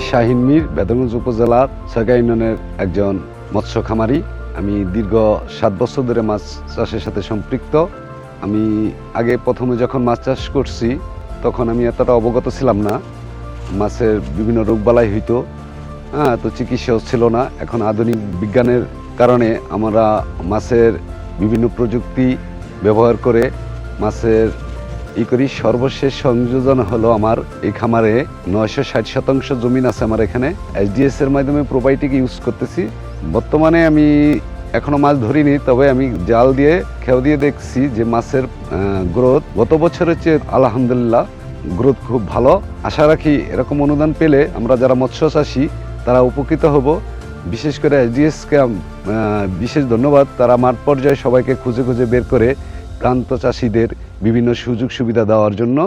শাহিন মীর, বেদগঞ্জ উপজেলার ছয়গাঁ ইউনিয়নের একজন মৎস্য খামারি। আমি দীর্ঘ 7 বছর ধরে মাছ চাষের সাথে সম্পৃক্ত। আমি আগে প্রথমে যখন মাছ চাষ করছি তখন আমি এতটা অবগত ছিলাম না। মাছের বিভিন্ন রোগবালাই হইতো, তো চিকিৎসাও ছিল না। এখন আধুনিক বিজ্ঞানের কারণে আমরা মাছের বিভিন্ন প্রযুক্তি ব্যবহার করে মাছের করি। সর্বশেষ সংযোজন হলো আমার এই খামারে 960 শতাংশ জমিন আছে আমার এখানে। SDS এর মাধ্যমে প্রোবায়োটিক ইউজ করতেছি। বর্তমানে আমি এখনো মাছ ধরিনি, তবে আমি জাল দিয়ে খেয়াল দিয়ে দেখছি যে মাছের গ্রোথ গত বছরের চেয়ে আলহামদুলিল্লাহ গ্রোথ খুব ভালো। আশা রাখি এরকম অনুদান পেলে আমরা যারা মৎস্য চাষী তারা উপকৃত হব। বিশেষ করে SDSকে বিশেষ ধন্যবাদ। তারা মাঠ পর্যায়ে সবাইকে খুঁজে খুঁজে বের করে প্রান্ত চাষীদের বিভিন্ন সুযোগ সুবিধা দেওয়ার জন্য